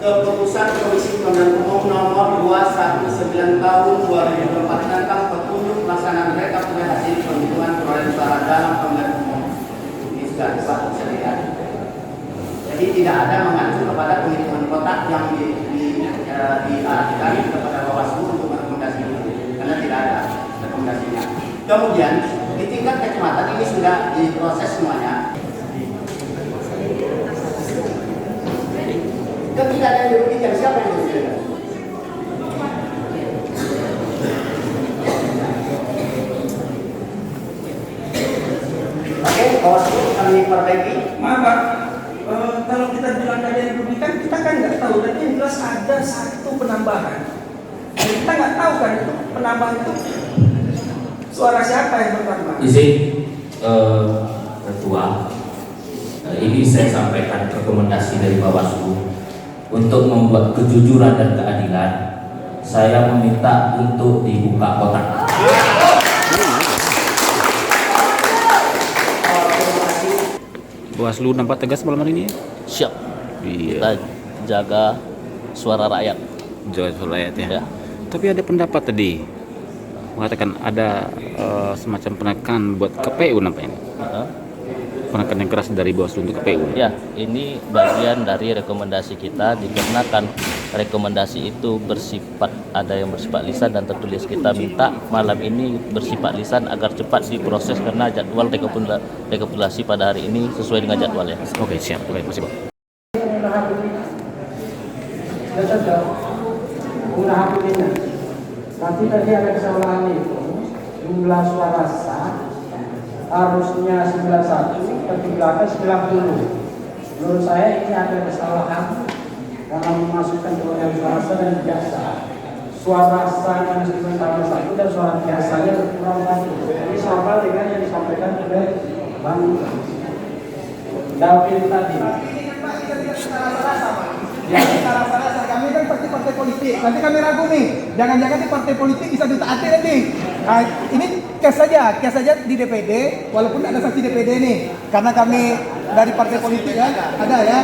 Keputusan Komisi Pemilihan Umum Nomor 219 Tahun 2024 tentang petunjuk pelaksanaan rekapitulasi penghitungan perolehan suara dalam pemilihan umum. Ini sudah dapat bisa dilihat. Jadi tidak ada mengacu kepada penghitungan kotak yang diarahkan kepada Bawaslu untuk rekomendasi itu, karena tidak ada rekomendasinya. Kemudian di tingkat kecamatan ini sudah diproses semuanya. Ketika ada yang dirugikan, siapa yang dirugikan? Oke, Bawaslu kami perbaiki. Maaf Pak, kalau kita bilang ada yang dirugikan, kita kan nggak tahu. Dan yang jelas ada satu penambahan. Dan kita nggak tahu kan itu penambahan itu suara siapa yang bertambah. Izin Ketua, ini saya sampaikan rekomendasi dari Bawaslu. Untuk membuat kejujuran dan keadilan, saya meminta untuk dibuka kotak. Bawaslu nampak tegas malam hari ini. Siap. Iya. Kita jaga suara rakyat. Jaga suara rakyat ya. Ya. Tapi ada pendapat tadi mengatakan ada semacam penekan buat KPU nampaknya. Penekan yang keras dari Bawaslu untuk KPU. Ya, ini bagian dari rekomendasi kita, dikarenakan rekomendasi itu bersifat, ada yang bersifat lisan dan tertulis. Kita minta malam ini bersifat lisan agar cepat diproses karena jadwal rekapitulasi pada hari ini sesuai dengan jadwalnya. Oke, siap. Oke, masih Pak. Tapi tadi ada kesalahan itu, jumlah suara sah harusnya 91, tapi belakang 90. Menurut saya ini ada kesalahan dalam memasukkan perolehan suara sah dan tidak sah. Suara sah yang tambah 1 dan suara tidak sahnya berkurang 1. Ini sama dengan yang disampaikan oleh Bang David tadi. Ya, salah-salah kami kan partai politik. Nanti kami ragu nih, jangan-jangan di partai politik bisa ditaati nanti. Nah, ini kes saja di DPD, walaupun ada saksi DPD nih, karena kami dari partai politik kan, ada ya,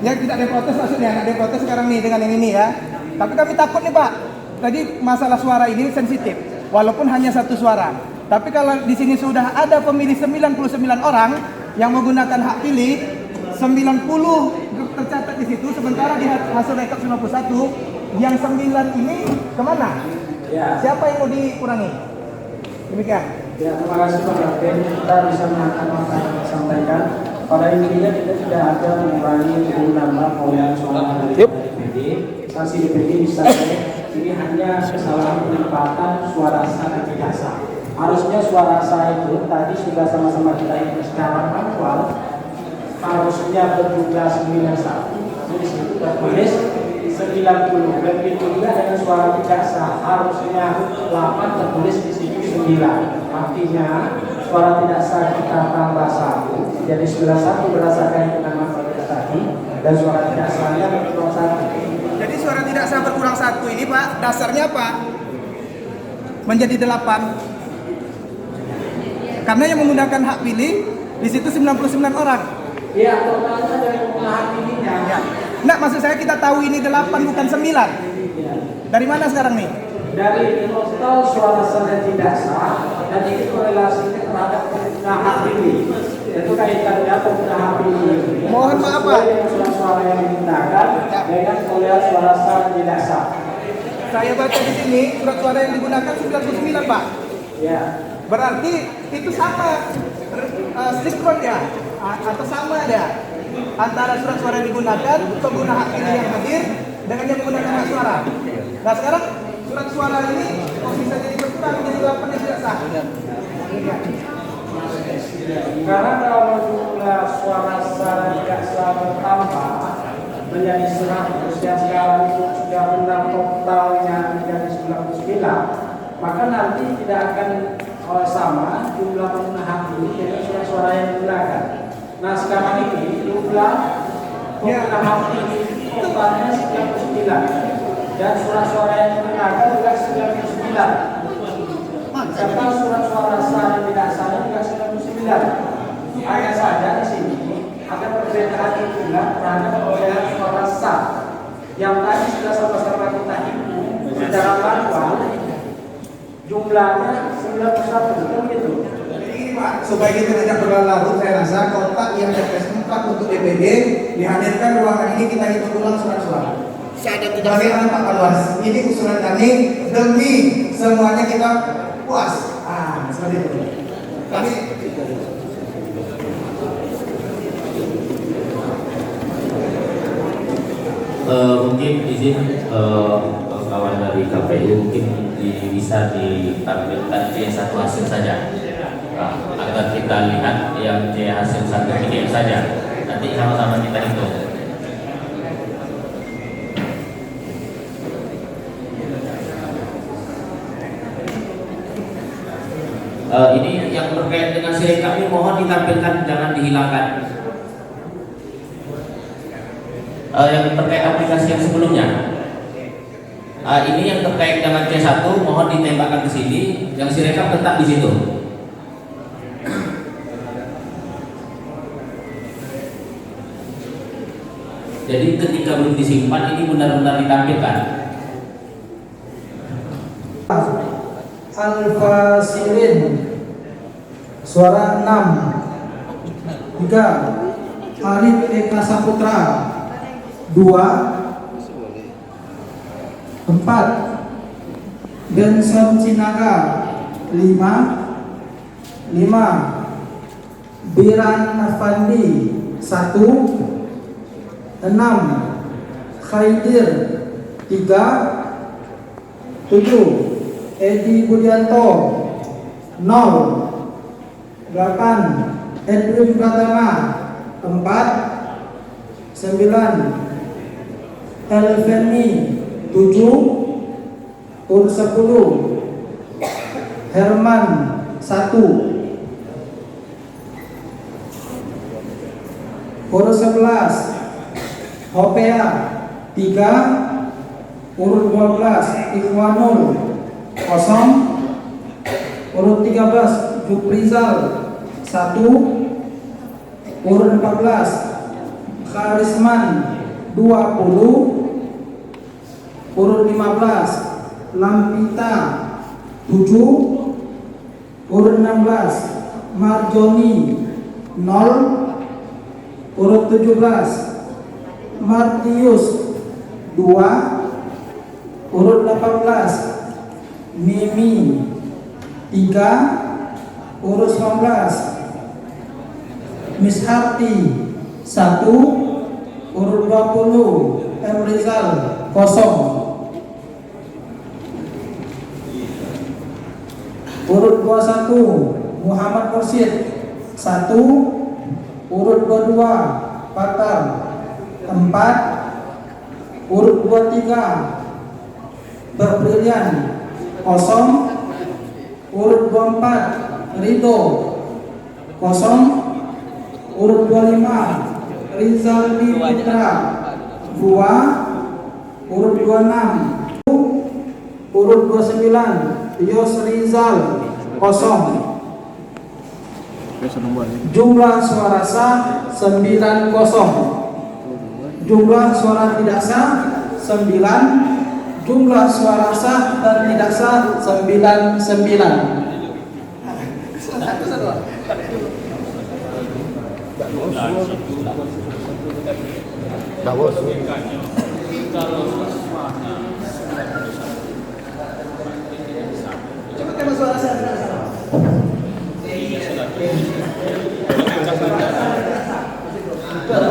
yang tidak ada protes maksudnya, ada protes sekarang nih dengan yang ini ya. Tapi kami takut nih Pak, tadi masalah suara ini sensitif, walaupun hanya satu suara. Tapi kalau di sini sudah ada pemilih 99 orang yang menggunakan hak pilih, 90 tercatat di situ, sementara di hasil rekap 91 yang 9 ini kemana? Ya. Siapa yang mau dikurangi? Demikian. Ya, terima kasih Pak David. Kita bisa mengangkat apa yang disampaikan. Pada intinya kita tidak ada mengurangi menambah perolehan suara dari DPD. Saksi DPD bisa ini hanya kesalahan penempatan suara sah dan tidak sah. Harusnya suara sah itu tadi sudah sama-sama kita hitung secara manual. Harusnya berjumlah 91, jadi situ tertulis 90. Begitu juga dengan suara tidak sah, harusnya 8 tertulis di sini 9. Artinya suara tidak sah kita tambah 1, jadi 91 berdasarkan hitungan matematika tadi, dan suara tidak sahnya berkurang 1. Jadi suara tidak sah berkurang 1 ini Pak, dasarnya apa? Menjadi 8. Karena yang menggunakan hak pilih di situ 99 orang. Ya, totalnya dari pengulangan ininya. Ya. Nah, maksud saya kita tahu ini 8 bukan 9. Ya. Dari mana sekarang nih? Dari total suara sah dan tidak sah, dan ini korelasinya terhadap pengguna hak pilih. Itu kaitannya pengguna hak pilih. Mohon maaf Pak. Dengan suara-suara yang digunakan dengan perolehan suara sah dan tidak sah. Saya baca di sini surat suara yang digunakan 99 Pak. Ya. Berarti itu sama sinkron ya, atau sama ada antara surat suara yang digunakan pengguna hak pilih yang hadir dengan yang menggunakan hak suara. Nah sekarang surat suara ini kok bisa jadi berkurang jadi 8 yang tidak sah. Karena kalau jumlah suara sah dan tidak sah bertambah menjadi 100 yang sekarang itu sudah benar totalnya menjadi 99, maka nanti tidak akan sama jumlah pengguna hak pilih dengan suara-suara yang digunakan. Nah sekarang ini jumlah pengguna hak pilih totalnya 99 dan suara-suara yang digunakan juga 99. Serta surat-suara sah dan tidak sah juga 99. Hanya saja di sini ada perbedaan jumlah terhadap perolehan suara sah. yang tadi sudah sama-sama kita hitung secara manual jumlahnya 91 kan gitu. Supaya kita tidak berlarut, saya rasa kotak yang TPS 4 untuk DPD dihadirkan ruangan ini, kita hitung ulang surat-surat. Bagaimana Pak Kalwas? Ini usulan kami demi semuanya kita puas. Seperti itu. Kami mungkin izin kawan dari KPU mungkin bisa ditampilkan C1 hasil saja, agar kita lihat yang C hasil 1 PDF saja, nanti sama-sama kita hitung. Ini yang terkait dengan sirekap ini mohon ditampilkan, jangan dihilangkan. Yang terkait aplikasi yang sebelumnya, ini yang terkait dengan C1 mohon ditembakkan ke sini, yang sirekap tetap di situ. Jadi ketika belum disimpan ini benar-benar ditampilkan. Al-Fasirin suara 6. 3 Arif Eka Saputra 2. 4 Benson Sinaga 5. Biran Afandi 1. 6 Khaidir 3. 7 Edi Budianto 0. 8 Edwin Pratama 4. 9 Elveni 7. Tur 10 Herman 1. Urut 11 Hopea 3. Urut 12 Ikhwanul 0. Urut 13 Juprizal 1. Urut 14 Kharisman 20. Urut 15 Lampita 7. Urut 16 Marjoni 0. Urut 17 Martius 2. Urut 18 Mimi 3. Urut 19 Miss Harti 1. Urut 20 M. Rizal 0. Urut 21 Muhammad Mursyid 1. Urut 22 Patar 4. Urut 23 Berbrilian 0. Urut 24 Ridho 0. Urut 25 Rizal Pitra 2. Urut 26 Urut 29 Yos Rizal 0. Jumlah suara sah 90. Jumlah suara tidak sah 9. Jumlah suara sah dan tidak sah 99.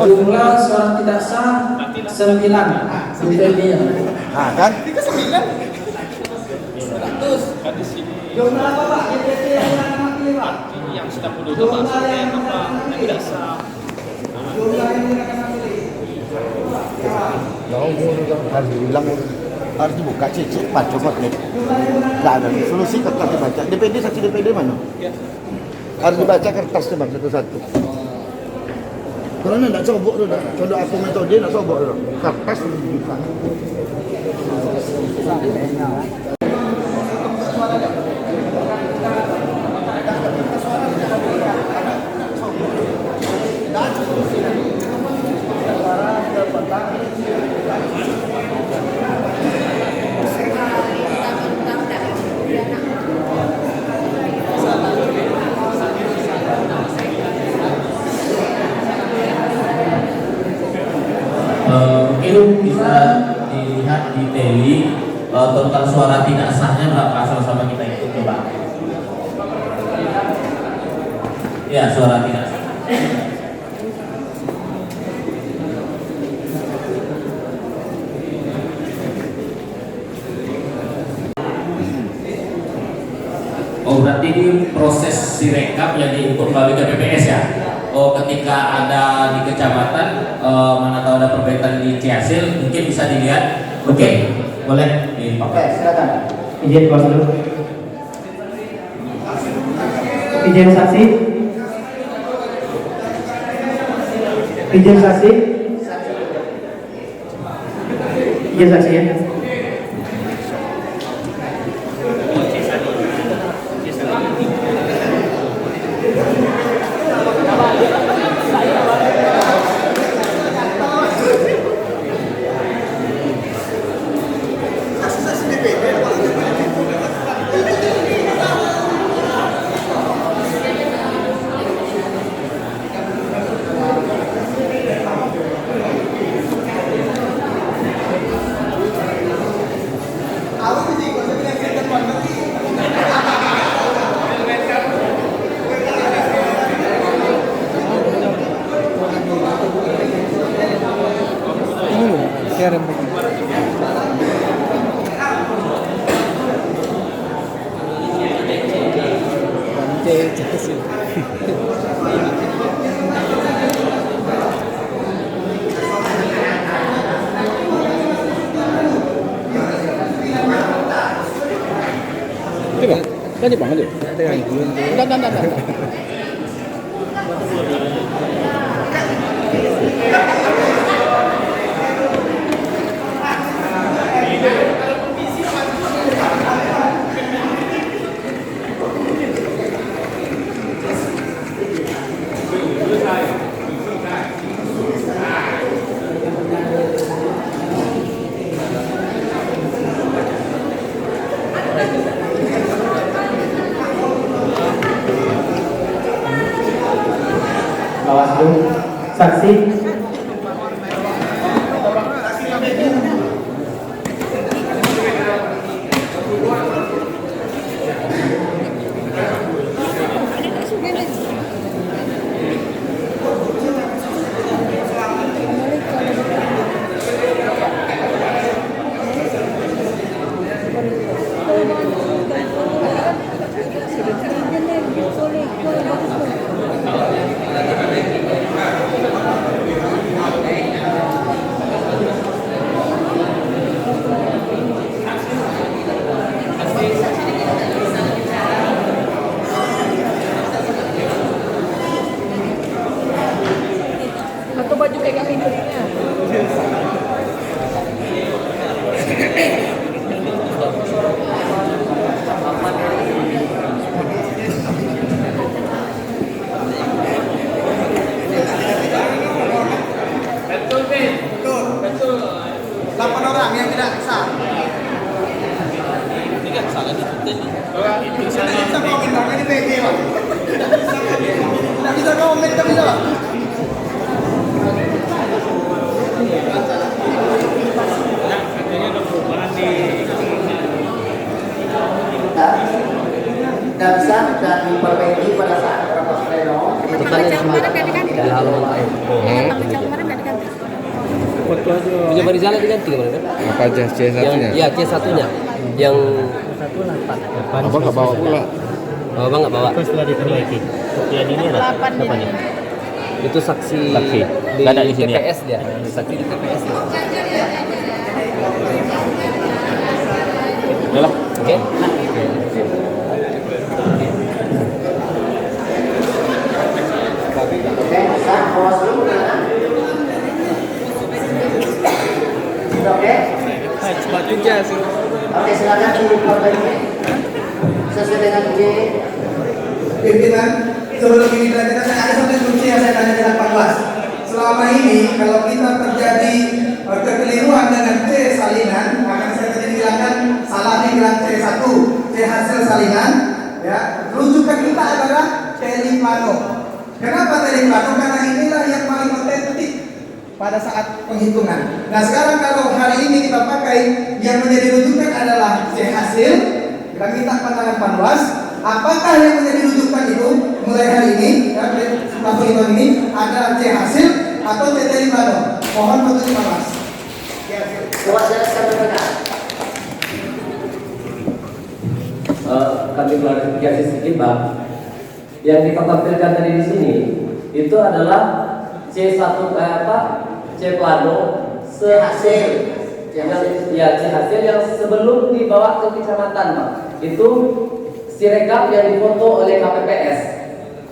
Jumlah suara tidak sah 9. Itu dia. kan? Jumlah apa Pak? Yang sudah puluh itu maksudnya yang apa? Yang tidak sah. Jumlah yang akan pilih. Harus dibilang, harus dibuka cicik baca kotlet. Nggak ada solusi kertas dibaca. DPD saksi DPD mana? Harus dibaca kertasnya bang satu-satu. Kalau nak sobok tu dah, contoh aku metode nak sobok tu, kertas dibuka. bisa dilihat di teli total suara tidak sahnya berapa, sama-sama kita hitung coba. Ya, suara tidak sah. Oh, berarti ini proses sirekap yang diinput melalui KPPS ya? Oh, ketika ada di kecamatan, mana tahu ada perbaikan di Cihasil, mungkin bisa dilihat. Oke, boleh Oke, silakan. Izin kelas dulu. Izin saksi. Izin saksi. Izin saksi ya. Tadi banget tuh. Enggak. Bawaslu, saksi. Atau baju kayak kami dulunya. Betul. 8 orang yang tidak sah. Tidak bisa komen, Bang. Ini PG, Bang. Tidak bisa komen, tidak bisa, Bang. Dan bisa dan diperbaiki pada saat rapat pleno. Punya Barizala diganti kemarin kan? Apa aja C1-nya? Iya, C1-nya. Yang Abang nggak bawa pula. oh, Abang nggak bawa. Setelah diperbaiki. Yang ini ada apa nih? Itu saksi Saksi. di Nggak ada di sini ya? TPS dia. Saksi di TPS. Udah lah. Oke. Oke, sah. Bawaslu, silakan. Oke. Oke, silakan diperbaiki sesuai dengan J. Pimpinan, sebelum ini dilanjutkan, ada satu kunci yang saya tanya di 18. Selama ini, kalau kita terjadi kekeliruan dengan C salinan, maka saya tadi bilangkan salah di bilang C1, C hasil salinan, ya. Rujukan kita adalah teli plano. Kenapa teli plano? Karena inilah yang paling otentik pada saat penghitungan. Nah sekarang kalau hari ini kita pakai yang menjadi rujukan adalah C hasil, kita minta pandangan Panwas. Apakah yang menjadi rujukan itu mulai hari ini, ya, setelah penghitungan ini adalah C hasil atau C plano? Mohon petunjuk Panwas. Coba jelaskan benar. Kami klarifikasi sedikit Bang. Yang kita tampilkan tadi di sini itu adalah C1 C plano sehasil yang C hasil yang sebelum dibawa ke kecamatan Bang. Itu sirekap yang difoto oleh KPPS.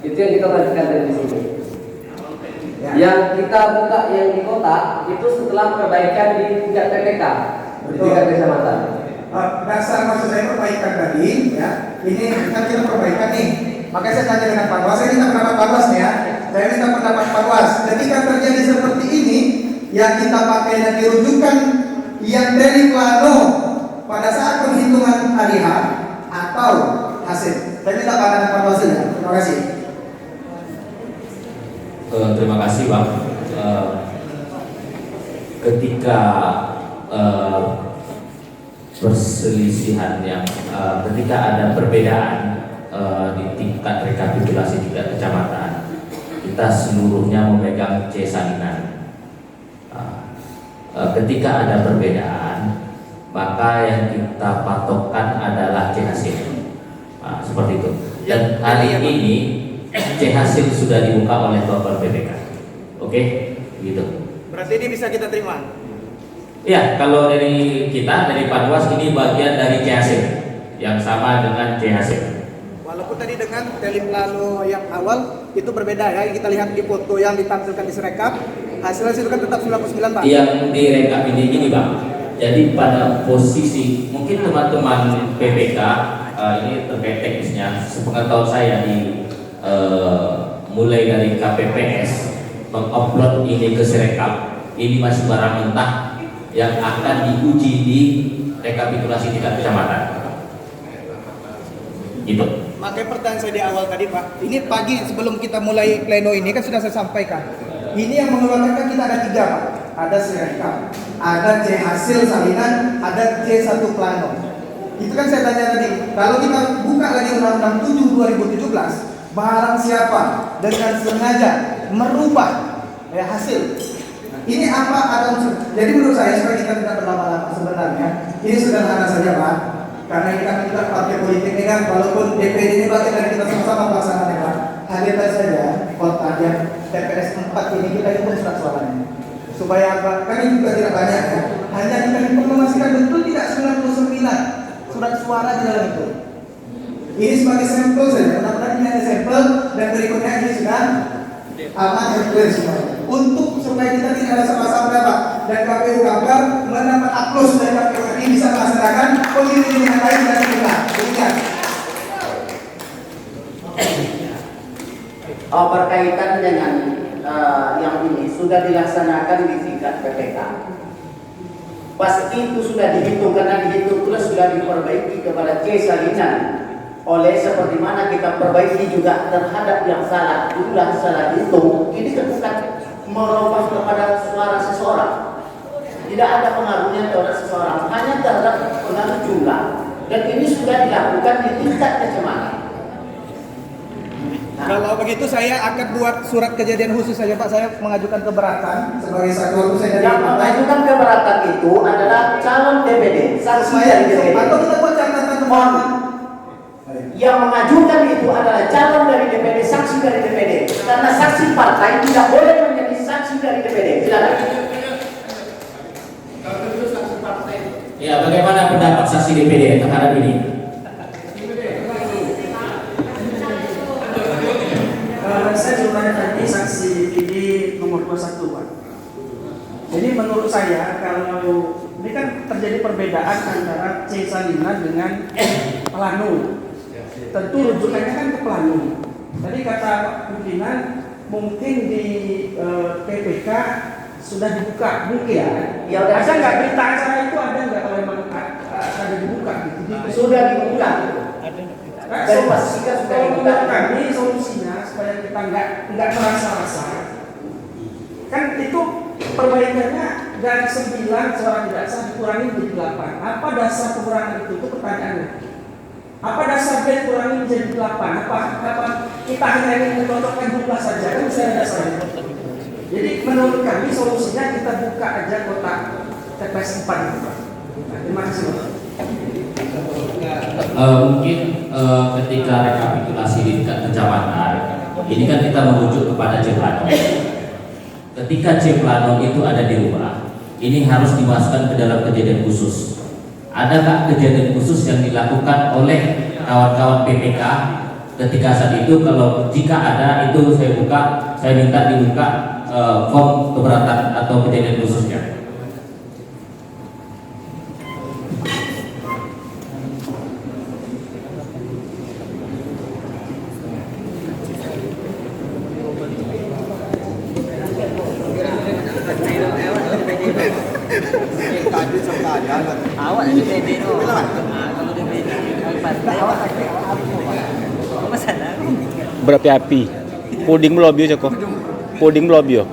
Itu yang kita tampilkan tadi di sini. Yang kita buka yang di kota itu setelah perbaikan di tingkat PPK, di tingkat kecamatan. Dasar maksud saya perbaikan tadi, ya. Ini kan kita perbaikan nih. Makanya saya tanya dengan Panwas, saya minta pendapat Panwas nih ya. Saya minta pendapat Panwas. Ketika terjadi seperti ini, yang kita pakai dan dirujukan yang dari plano pada saat penghitungan hari H atau hasil. Saya minta pandangan Panwas ya. Terima kasih. Terima kasih Bang. Ketika perselisihan yang ketika ada perbedaan di tingkat rekapitulasi tingkat kecamatan, kita seluruhnya memegang C salinan. Ketika ada perbedaan, maka yang kita patokkan adalah C hasil. Seperti itu. Dan hari ini C hasil sudah dibuka oleh Bapak BPK. Oke, gitu. Berarti ini bisa kita terima. Ya, kalau dari kita, dari Panwas ini bagian dari C hasil yang sama dengan C hasil. Walaupun tadi dengan plano yang awal itu berbeda ya, kita lihat di foto yang ditampilkan di Sirekap, hasilnya itu kan tetap 99 Pak. Yang direkap ini gini Bang. Jadi pada posisi mungkin teman-teman PPK ini terkait teknisnya, sepengetahuan saya di mulai dari KPPS mengupload ini ke Sirekap, ini masih barang mentah yang akan diuji di rekapitulasi tingkat kecamatan. Gitu. Makanya pertanyaan saya di awal tadi Pak, ini pagi sebelum kita mulai pleno ini kan sudah saya sampaikan. Ini yang mengeluarkan kita ada 3 Pak. Ada Sirekap, ada C hasil salinan, ada C1 plano. Itu kan saya tanya tadi, kalau kita buka lagi Undang-Undang 7 2017, barang siapa dengan sengaja merubah hasil. Ini apa ada unsur? Jadi menurut saya supaya kita tidak berlama-lama sebenarnya ini sederhana saja Pak. Karena kita partai politik ini kan walaupun DPD ini bagian dari kita sama-sama pelaksanaan Pak. Hadirkan saja kota yang TPS 4 ini kita hitung surat suaranya. Supaya apa? Kami juga tidak banyak ya. Hanya kita memastikan betul tidak 99 surat suara di dalam itu. Ini sebagai sampel saja. Mudah-mudahan ini ada sampel dan berikutnya ini sudah aman dan clear semua. Untuk supaya kita tidak ada salah-salah Pak dan KPU kabar mendapat aplaus dari KPU ini bisa melaksanakan pemilu dengan baik dan benar. Demikian. Berkaitan dengan yang ini sudah dilaksanakan di tingkat PPK. Pasti itu sudah dihitung karena dihitung terus sudah diperbaiki kepada C salinan. Oleh seperti mana kita perbaiki juga terhadap yang salah jumlah salah hitung, ini kan bukan merubah kepada suara seseorang. Tidak ada pengaruhnya terhadap seseorang, hanya terhadap pengaruh jumlah. Dan ini sudah dilakukan di tingkat kecamatan. Nah, kalau begitu saya akan buat surat kejadian khusus saja Pak. Saya mengajukan keberatan sebagai satu saya dari yang mengajukan keberatan itu adalah calon DPD, saksi dari DPD. Atau kita buat catatan teman. Yang mengajukan itu adalah calon dari DPD, saksi dari DPD. Karena saksi partai tidak boleh menjadi saksi dari DPD. Silakan. Ya, bagaimana pendapat saksi DPD terhadap ini? Saya sebenarnya tadi saksi DPD nomor 21 Pak. Jadi menurut saya kalau ini kan terjadi perbedaan antara C salinan dengan plano. Tentu rujukannya kan ke plano. Tadi kata Pak pimpinan mungkin di PPK sudah dibuka mungkin ya. Ada nggak berita acara itu ada nggak kalau memang ada dibuka gitu? Sudah dibuka. Dari pastikan sudah dibuka. Kami solusinya supaya kita nggak merasa-rasa. Kan itu perbaikannya dari 9 suara tidak sah dikurangi menjadi 8. Apa dasar pengurangan itu? Itu pertanyaannya. Apa dasar dia dikurangi menjadi 8? Apa kita hanya ingin mencocokkan jumlah saja? Kan bisa ada dasarnya. Jadi menurut kami solusinya kita buka aja kotak TPS 4 itu, Pak. Nah, terima kasih, Pak. Mungkin ketika rekapitulasi di tingkat kecamatan, ini kan kita merujuk kepada Ceplano. Ketika Ceplano itu ada di rumah, ini harus dimasukkan ke dalam kejadian khusus. Adakah kejadian khusus yang dilakukan oleh kawan-kawan PPK ketika saat itu? Kalau jika ada, itu saya minta dibuka form keberatan atau kejadian khususnya. Awak di DPD tu. Kalau DPD partai awak apa masalah? Berapi-api. Puding melobi aja kok. Puding melobi yo.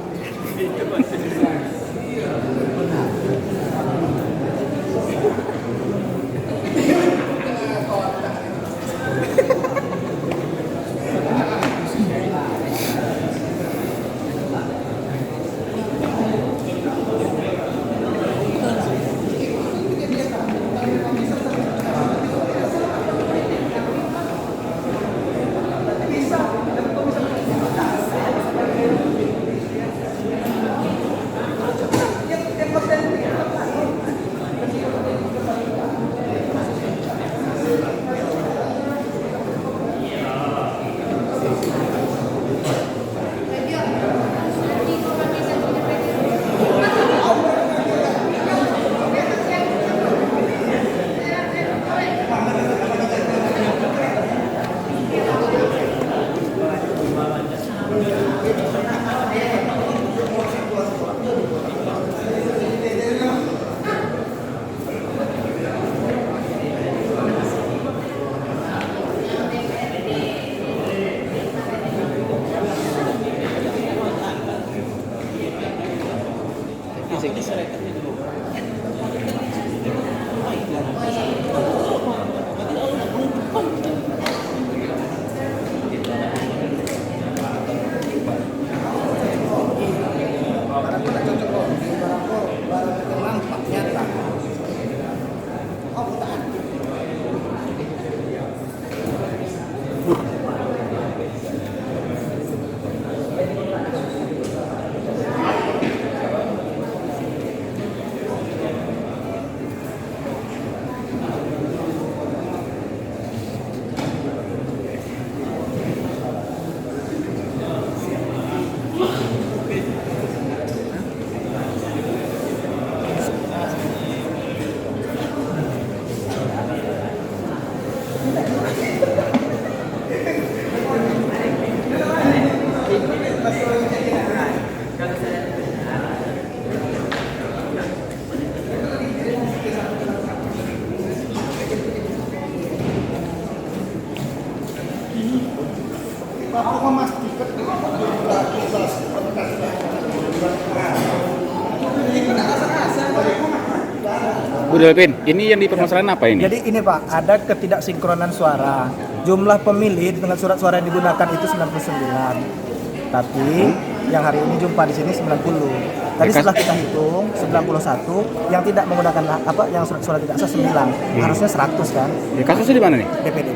Bu Delvin, ini yang dipermasalahan apa ini? Jadi ini Pak, ada ketidaksinkronan suara. Jumlah pemilih dengan surat suara yang digunakan itu 99. Tapi yang hari ini jumpa di sini 90. Tadi setelah kita hitung 91 yang tidak menggunakan yang surat tidak sah 9. Harusnya 100 kan? Ya, kasusnya di mana nih? DPD.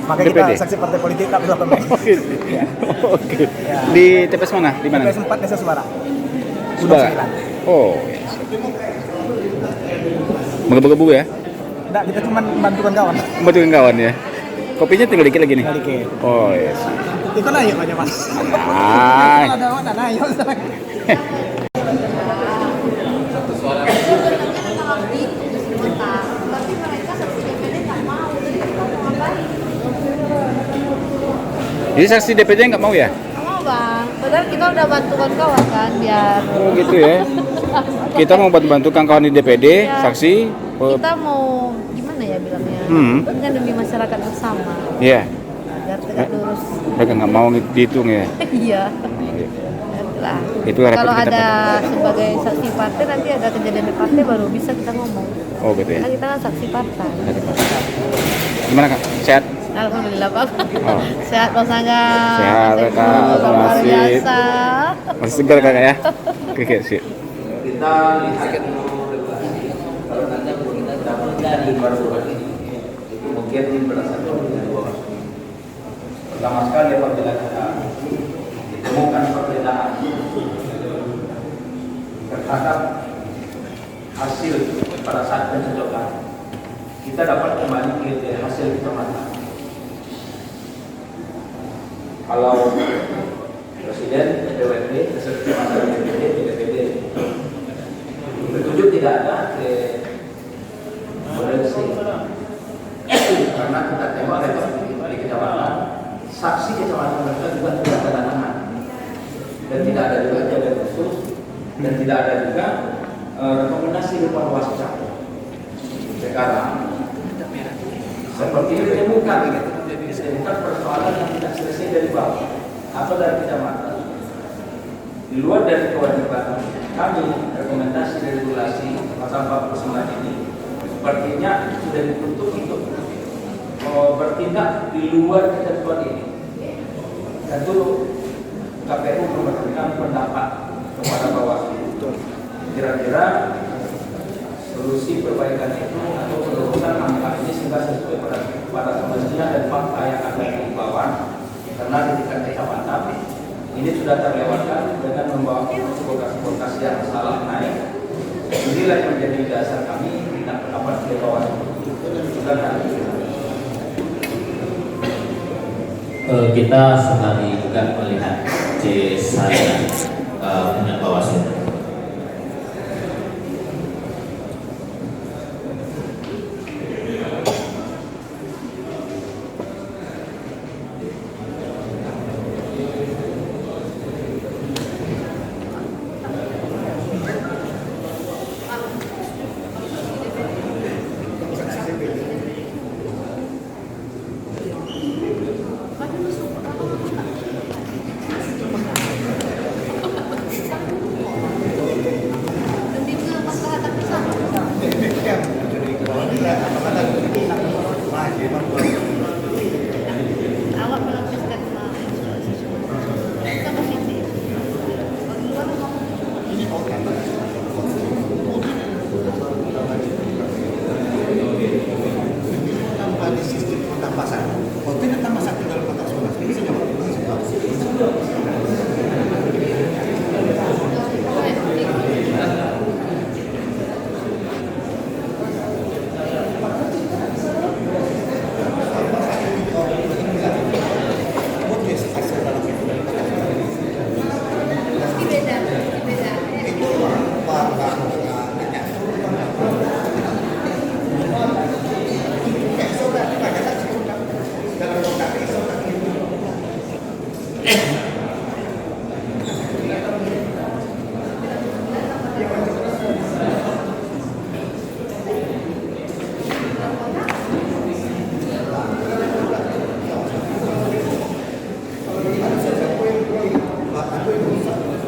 Makanya DPD. kita saksi partai politik tak bisa pemain. Ya. Oke. Ya. Di TPS mana? Di mana? TPS 4 Desa Subara. Subara. Oh. Menggebu-gebu ya? Enggak, kita cuma bantukan kawan. Bantukan kawan ya. Kopinya tinggal dikit lagi nih. Tinggal dikit. Oh yes. Itu naik aja Mas. Nah. Ada mana naik. Satu suara. Tapi mereka saksi DPD nggak mau, jadi kita mau ngapain? Jadi saksi DPD nggak mau ya? Nggak mau bang, padahal kita udah bantukan kawan kan biar. Oh gitu ya. Kita mau bantu kawan di DPD, Ya, saksi. Kita mau gimana ya bilangnya? Ini kan demi masyarakat bersama. Iya. Biar tegak lurus. Mereka nggak mau dihitung ya. Iya. lah. Itu harapan Kalau kita, ada sebagai saksi partai, nanti ada kejadian di partai baru bisa kita ngomong. Oh gitu ya. Karena kita kan saksi partai. Gimana Kak? Sehat? Alhamdulillah Pak. Oh. Sehat Bang Sangga. Sehat, Kak. Luar Masih. biasa. Masih segar Kak ya? Oke, sip. Kita lihat dulu regulasi. Kalau nanti kita dapat dari baru ini, itu mungkin berdasarkan dengan dua kasus. Pertama sekali apabila kita ditemukan perbedaan terhadap hasil pada saat pencocokan, kita dapat kembali ke hasil kecamatan. Kalau Presiden, DPRD, hasil kecamatan DPD, bertujuh tidak ada ke potensi. Karena kita tengok rekod di kecamatan, saksi kecamatan mereka juga tidak ada tangan, dan tidak ada juga jaga khusus, dan tidak ada juga rekomendasi berupa ruas capur. Sekarang seperti ini ditemukan persoalan yang tidak selesai dari bawah atau dari kecamatan. Di luar dari kewajiban kami, rekomendasi dari regulasi pasal 49 ini sepertinya sudah dituntut untuk bertindak di luar ketentuan ini. Tentu KPU memberikan pendapat kepada Bawaslu. Kira-kira solusi perbaikan itu atau penerusan angka ini sehingga sesuai pada semestinya dan fakta yang ada di bawah, karena di tingkat kecamatan ini sudah terlewatkan dengan membawa berkas-berkas yang salah naik. Inilah yang menjadi dasar kami minta pendapat ke Bawaslu. Sudah nanti kita sekali juga melihat C saya punya Bawaslu.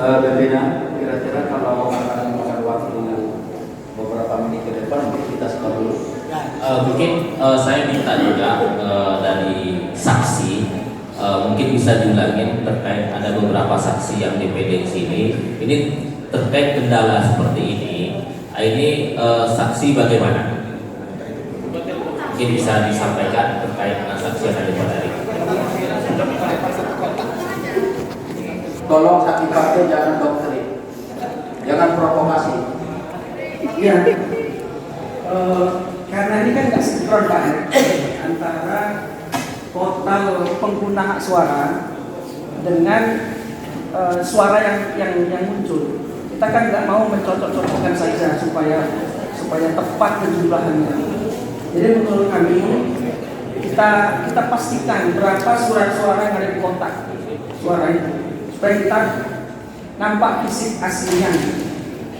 Bebina, kira-kira kalau akan memakan waktu beberapa menit ke depan, mungkin kita stop dulu. Mungkin saya minta juga dari saksi mungkin bisa diulangin terkait ada beberapa saksi yang DPD di sini. Ini terkait kendala seperti ini. Ini saksi bagaimana? Mungkin bisa disampaikan terkait dengan saksi yang ada di hari. Tolong saksi partai jangan doktrin, jangan provokasi. Iya, karena ini kan nggak sinkron Pak antara total pengguna hak suara dengan suara yang muncul. Kita kan nggak mau mencocok-cocokkan saja supaya tepat kejumlahannya. Jadi menurut kami kita pastikan berapa surat suara yang ada di kotak suara itu supaya kita nampak fisik aslinya.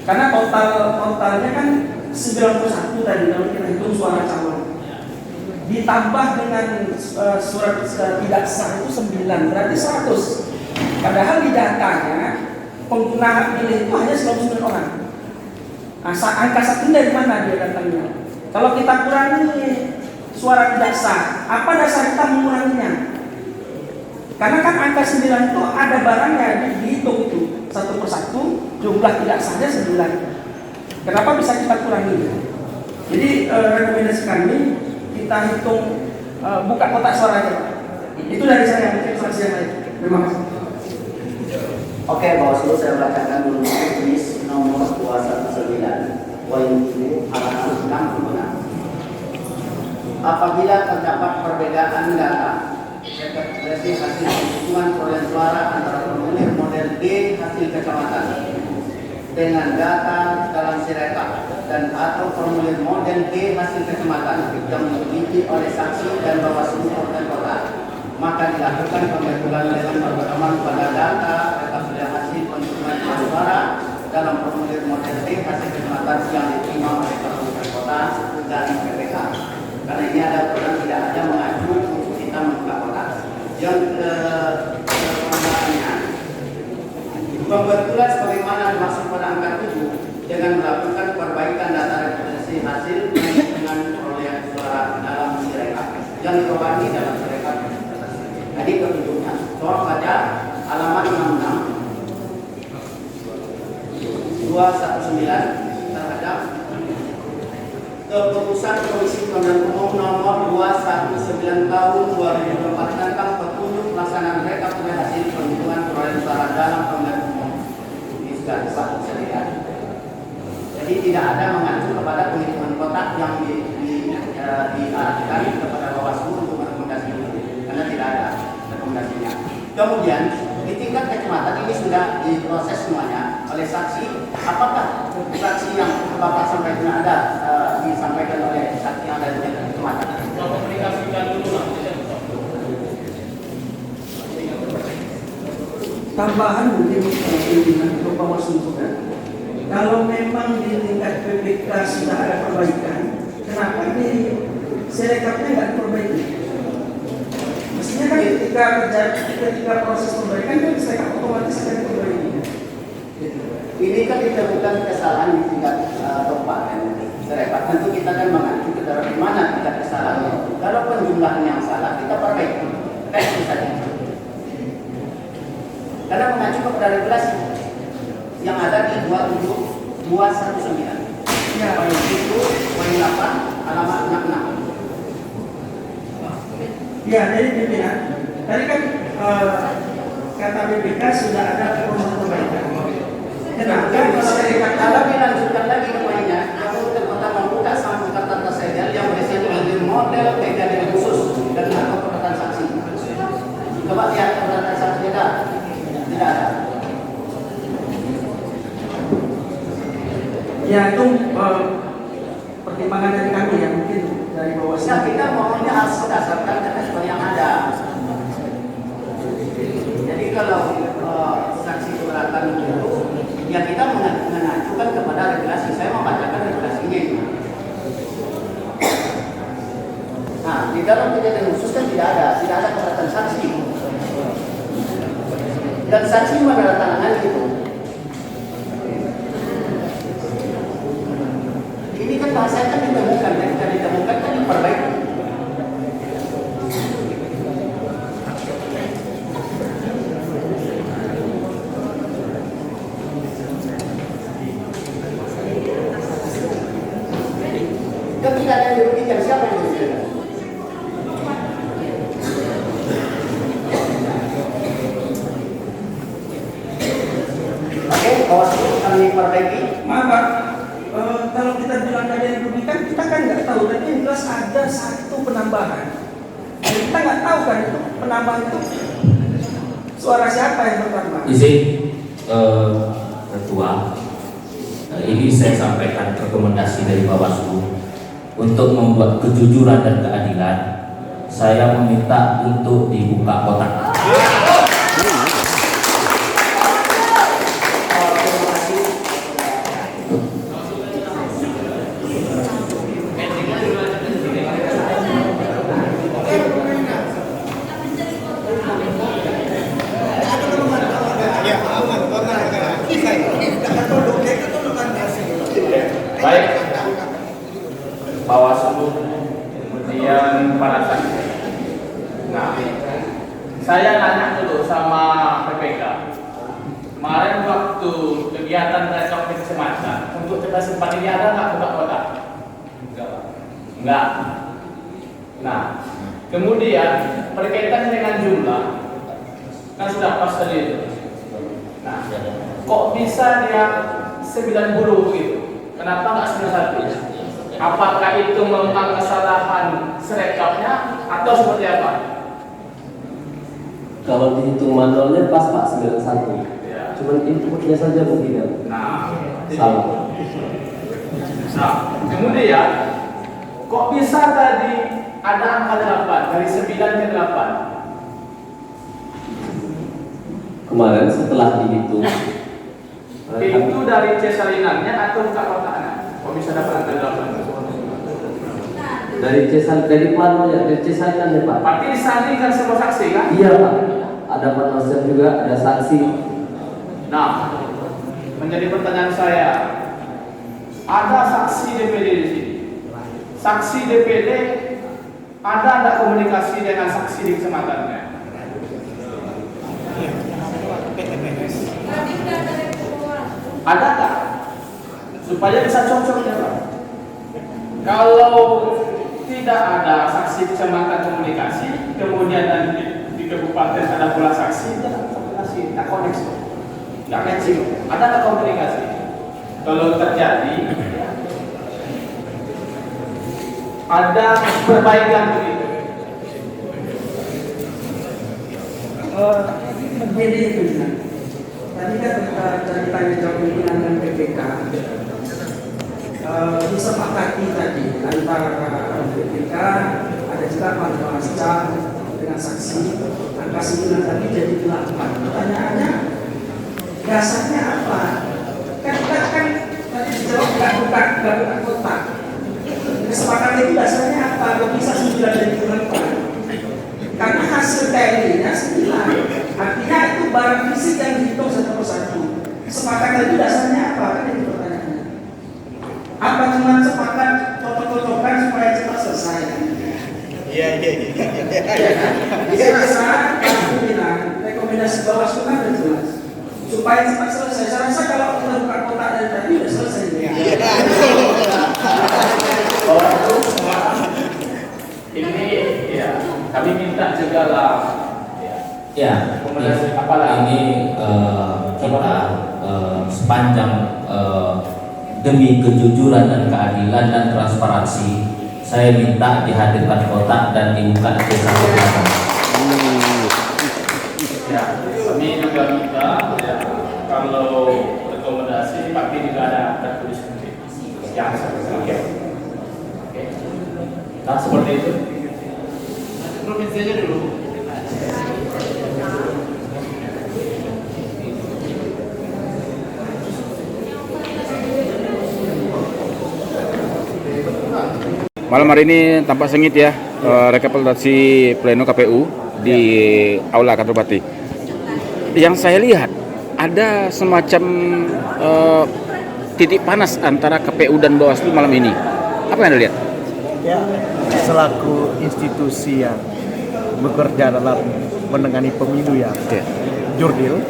Karena totalnya kan 91 tadi kalau kita hitung suara calon. Ditambah dengan surat tidak sah itu 9, berarti 100. Padahal di datanya pengguna hak pilih itu hanya 99 orang. Nah, angka satu dari mana dia datangnya? Kalau kita kurangi suara tidak sah, apa dasar kita menguranginya? Karena kan angka 9 itu ada barangnya dihitung itu satu persatu, jumlah tidak sahnya 9. Kenapa bisa kita kurangi? Jadi rekomendasi kami kita hitung buka kotak suaranya. Itu dari saya, mungkin saksi yang lain. Terima kasih. Oke, Bawaslu, saya bacakan dulu tulis nomor 219 poin 7 halaman 66. Apabila terdapat perbedaan data rekapitulasi hasil penghitungan perolehan suara antara formulir model D hasil kecamatan dengan data dalam sirekap dan atau formulir model D hasil kecamatan yang dimiliki oleh saksi dan Bawaslu Kabupaten Kota, maka dilakukan pembetulan dengan berpedoman pada data rekapitulasi hasil penghitungan perolehan suara dalam formulir model D hasil kecamatan yang diterima oleh Kabupaten Kota dan PPK. Karena ini ada aturan tidak ada mengacu untuk kita membuka kotak. Yang keempat, pembetulan sebagaimana dimaksud pada angka 7 dengan melakukan perbaikan data rekapitulasi hasil dengan perolehan suara dalam sirekap yang dibawahi dalam sirekap. Jadi petunjuknya, soal saja halaman 66 219 terhadap keputusan Komisi Pemilihan Umum nomor 219 tahun 2024 tentang petunjuk pelaksanaan rekapitulasi hasil penghitungan perolehan suara dalam pemilihan umum. Ini sudah bisa dilihat. Jadi tidak ada mengacu kepada penghitungan kotak yang diarahkan kepada Bawaslu untuk rekomendasi ini, karena tidak ada rekomendasinya. Kemudian di tingkat kecamatan ini sudah diproses semuanya oleh saksi. Apakah saksi yang Bapak sampaikan ada disampaikan oleh saksi yang ada di tingkat kecamatan? Komunikasikan dulu lah. Tambahan mungkin pimpinan untuk Bawaslu juga. Kalau memang di tingkat PPK sudah ada perbaikan, kenapa di sirekapnya nggak diperbaiki? Mestinya kan ketika proses perbaikan kan sirekap otomatis akan diperbaiki. Ini kan ditemukan kesalahan di tingkat kabupaten sirekap. Tentu kita kan mengacu ke dalam di mana tingkat kesalahannya. Kalau penjumlahan yang salah kita perbaiki. Revisi saja. Karena mengacu kepada regulasi yang ada di 27219. Ya, poin 7, poin 8, halaman 66. Ya, jadi pimpinan. Tadi kan kata BPK sudah ada perbaikan. Kenapa kalau dilanjutkan lagi poinnya, Kabupaten Kota membuka sampul kertas tersegel yang berisi model PKD khusus dan atau perkataan saksi. Coba lihat perkataan saksi tidak ada. Ya itu pertimbangan dari kami ya, mungkin dari Bawaslu. Ya, kita maunya harus berdasarkan ketentuan yang ada. Jadi kalau saksi keberatan itu, ya kita mengajukan kepada regulasi. Saya membacakan regulasinya itu. Nah, di dalam kejadian khusus kan tidak ada keberatan saksi. Dan saksi menandatangani itu. Ini kan bahasanya kan ditemukan, ketika ditemukan kan diperbaiki. Kan tidak ada yang dirugikan, siapa yang dirugikan? Oke, Bawaslu kami perbaiki. Maaf Pak, kalau kita bilang ada yang dirugikan, kita kan nggak tahu. Tapi yang jelas ada satu penambahan. Dan kita nggak tahu kan itu penambahan itu suara siapa yang bertambah. Izin Ketua, ini saya sampaikan rekomendasi dari Bawaslu untuk membuat kejujuran dan keadilan. Saya meminta untuk dibuka kotak. Baik, Bawaslu, kemudian para saksi. Nah, saya nanya dulu sama PPK. Kemarin waktu kegiatan rekap kecamatan untuk cerdas sempat ini ada nggak buka kotak? Enggak. Nah, kemudian berkaitan dengan jumlah, kan sudah pas tadi itu. Nah, kok bisa dia 90 begitu? Kenapa nggak 91? Apakah itu memang kesalahan serekapnya atau seperti apa? Kalau dihitung manualnya pas Pak 91. Cuman inputnya saja mungkin ya. Nah, salah. Nah, kemudian kok bisa tadi ada angka 8 dari 9 ke 8? Kemarin setelah dihitung Itu dari C salinannya atau buka kotaknya? Kok bisa dapat angka 8? dari dari planonya, dari C salinannya Pak. Berarti disalingkan semua saksi kan? Iya Pak. Ada panwasnya juga, ada saksi. Nah, menjadi pertanyaan saya, ada saksi DPD di sini. Saksi DPD ada nggak komunikasi dengan saksi di kecamatannya? Ada nggak? Supaya bisa cocok ya Pak. Kalau tidak ada saksi kecamatan komunikasi, kemudian di kabupaten ada pula saksi, tidak komunikasi, tidak koneksi. Nggak matching, ada nggak komunikasi? Kalau terjadi ada perbaikan begitu. Begini itu, tadi kan dari tanya jawab pimpinan dan PPK disepakati tadi antara PPK, ada juga panwasca dengan saksi, angka 9 tadi jadi 8. Pertanyaannya, dasarnya apa? Kan tadi dijawab nggak buka kotak. Kesepakatan itu dasarnya apa? Kok bisa 9 jadi 8? Karena hasil TNI-nya 9. Artinya itu barang fisik yang dihitung satu persatu. Kesepakatan itu dasarnya apa? Kan itu pertanyaannya. Apa cuma sepakat foto-fotokan supaya cepat selesai? Iya. Saya rasa Pak bilang rekomendasi Bawaslu kan sudah jelas. Supaya cepat selesai. Saya rasa kalau kita buka kotak dari tadi sudah selesai. Ini ya kami minta juga lah. Ya, Komunikasi apalah? ini kita sepanjang demi kejujuran dan keadilan dan transparansi, saya minta dihadirkan kotak dan dibuka C1 belakang. Ya, kami juga minta ya, kalau rekomendasi pasti juga ada tertulis yang oke. Nah seperti itu. Provinsi aja dulu. Malam hari ini tampak sengit ya rekapitulasi pleno KPU di Aula Kantor Bupati. Yang saya lihat ada semacam titik panas antara KPU dan Bawaslu malam ini. Apa yang Anda lihat? Ya, selaku institusi yang bekerja dalam menangani pemilu yang jurdil,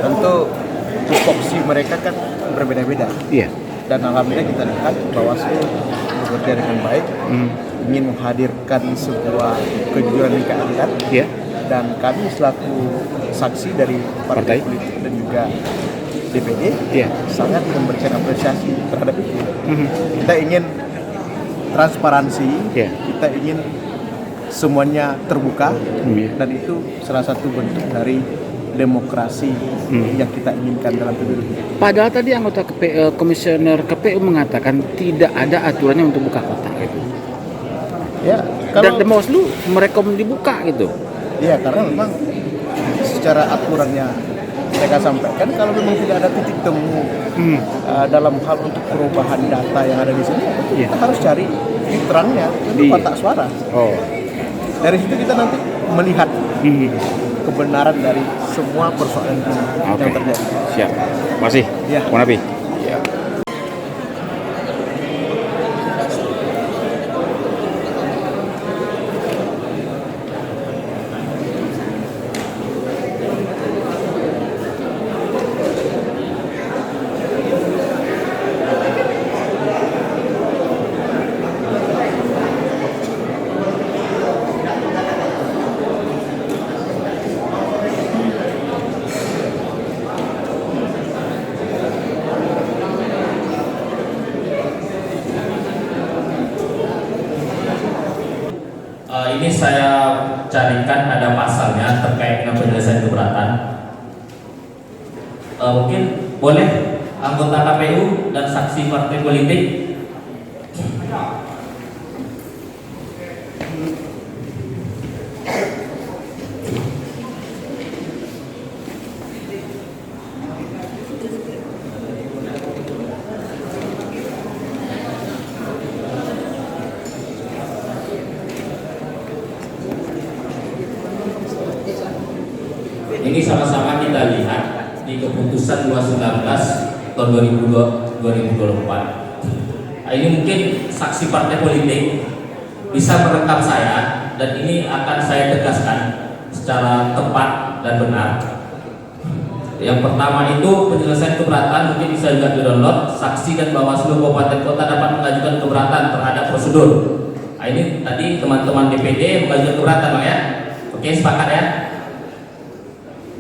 tentu tupoksi mereka kan berbeda-beda. Iya. Dan alhamdulillah kita lihat Bawaslu bekerja dengan baik, ingin menghadirkan sebuah kejujuran dan keadilan. Iya. Dan kami selaku saksi dari partai politik dan juga DPD, sangat memberikan apresiasi terhadap itu. Kita ingin transparansi, kita ingin semuanya terbuka, dan itu salah satu bentuk dari demokrasi yang kita inginkan dalam pemilu. Padahal tadi anggota komisioner KPU mengatakan tidak ada aturannya untuk buka kotak gitu. Ya, kalau dan Bawaslu merekom dibuka gitu. Iya, karena memang secara aturannya mereka sampaikan kalau memang tidak ada titik temu dalam hal untuk perubahan data yang ada di sini, kita harus cari titik terangnya untuk kotak suara. Dari situ kita nanti melihat kebenaran dari semua persoalan yang terjadi. Siap. Masih. Ya. Monapi. Ini saya carikan ada pasalnya terkait dengan penyelesaian keberatan. Mungkin boleh anggota KPU dan saksi partai politik. Ini sama-sama kita lihat di keputusan 219 tahun 2024. Ini mungkin saksi partai politik bisa merekam saya, dan ini akan saya tegaskan secara tepat dan benar. Yang pertama itu penyelesaian keberatan mungkin bisa juga di-download. Saksi dan Bawaslu Kabupaten Kota dapat mengajukan keberatan terhadap prosedur. Ini tadi teman-teman DPD mengajukan keberatan, Bang ya. Oke, sepakat ya?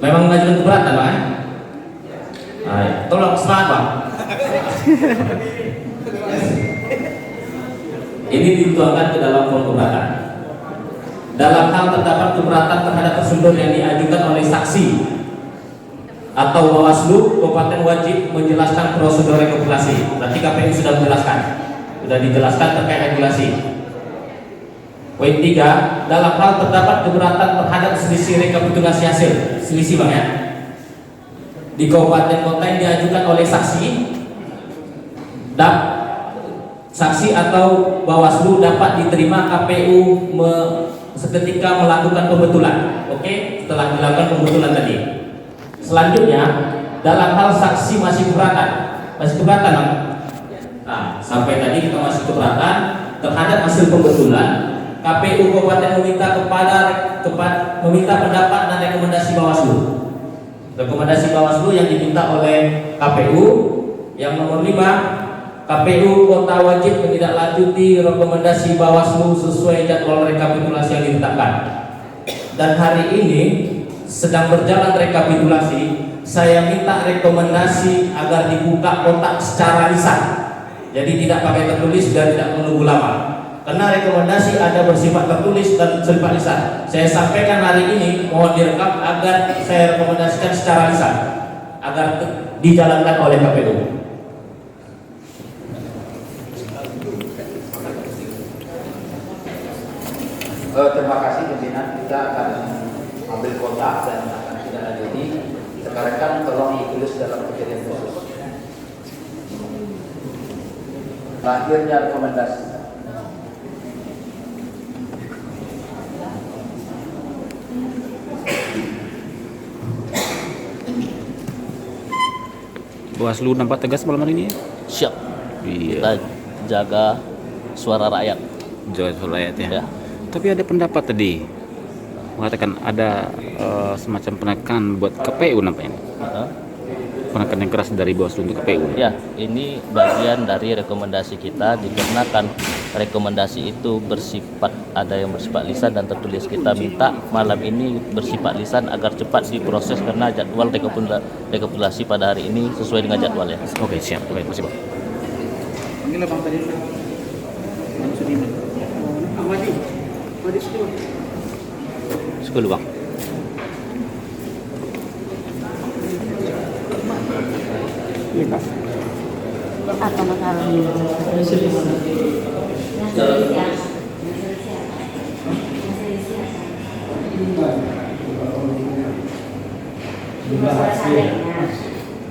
Memang mengajukan keberatan, Pak. Tolong semangat, Pak. Ini dituangkan ke dalam form keberatan. Dalam hal terdapat keberatan terhadap prosedur yang diajukan oleh saksi atau Bawaslu, Kabupaten wajib menjelaskan prosedur rekapitulasi. Berarti KPU sudah menjelaskan, sudah dijelaskan terkait regulasi. Poin 3, dalam hal terdapat keberatan terhadap selisih rekapitulasi hasil, selisih, Bang ya, di kabupaten kota yang diajukan oleh saksi, saksi atau Bawaslu dapat diterima KPU seketika melakukan pembetulan. Oke, setelah dilakukan pembetulan tadi. Selanjutnya, dalam hal saksi masih keberatan, Bang. Nah, sampai tadi kita masih keberatan terhadap hasil pembetulan. KPU Kabupaten meminta pendapat dan rekomendasi Bawaslu. Rekomendasi Bawaslu yang diminta oleh KPU yang nomor 5, KPU Kota wajib menindaklanjuti rekomendasi Bawaslu sesuai jadwal rekapitulasi yang ditetapkan. Dan hari ini sedang berjalan rekapitulasi, saya minta rekomendasi agar dibuka kotak secara lisan. Jadi tidak pakai tertulis dan tidak menunggu lama. Karena rekomendasi ada bersifat tertulis dan bersifat lisan. Saya sampaikan hari ini, mohon direkam agar saya rekomendasikan secara lisan agar dijalankan oleh KPU. Terima kasih pimpinan. Kita akan ambil kotak dan akan tidak lanjuti. Sekarang kan tolong ditulis dalam kejadian khusus. Terakhirnya rekomendasi. Bawaslu nampak tegas malam hari ini ya? Siap. Iya. Kita jaga suara rakyat. Jaga suara rakyat ya. Ya. Tapi ada pendapat tadi mengatakan ada semacam penekanan buat KPU nampaknya. Penekanan yang keras dari Bawaslu untuk KPU. Ya, ini bagian dari rekomendasi kita, dikarenakan rekomendasi itu ada yang bersifat lisan dan tertulis. Kita minta malam ini bersifat lisan agar cepat diproses karena jadwal rekapitulasi pada hari ini sesuai dengan jadwal ya. Oke, siap. Baik, terima kasih, Bang. Panggil Bang tadi. Bang Sudirman. Bang Wadi. Wadi Sudirman. Sekali, Bang. Iya, Pak. Apa masalahnya?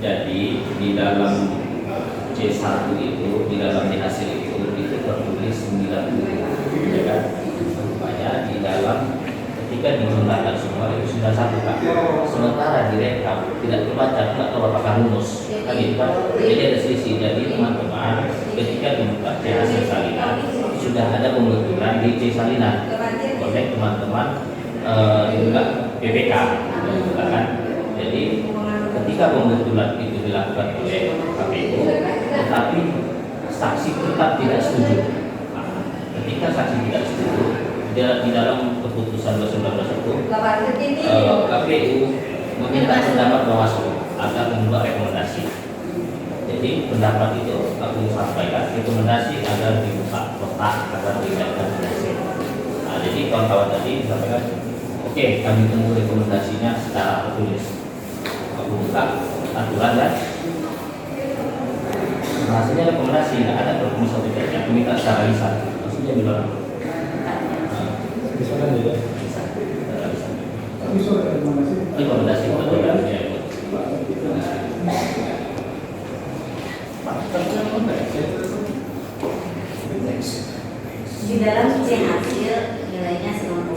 Jadi di dalam C1 itu, di dalam hasil itu tertulis 90, ya kan? Rupanya di dalam ketika digunakan semua itu sudah satu, Pak. Sementara direkam tidak terbaca, nggak tahu apakah rumus. Kan gitu, Pak. Jadi ada selisih. Jadi teman-teman ketika dibuka C hasil salinan sudah ada pembetulan di C salinan oleh teman-teman juga PPK, kan? Jadi ketika pembetulan itu dilakukan oleh KPU, tetapi saksi tetap tidak setuju. Nah, ketika saksi tidak setuju, di dalam keputusan 219 itu KPU meminta pendapat Bawaslu agar membuat rekomendasi. Jadi pendapat itu aku sampaikan, rekomendasi agar dibuka kotak agar tidak terjadi. Nah, jadi kawan-kawan tadi sampaikan, oke, kami tunggu rekomendasinya secara tertulis. Aku buka aturan kan. Hasilnya rekomendasi, tidak ada provinsi atau tidak. Aku minta secara lisan. Maksudnya bilang. Bisa kan tidak? Bisa. Rekomendasi rekomendasi. Di dalam C hasil nilainya 90.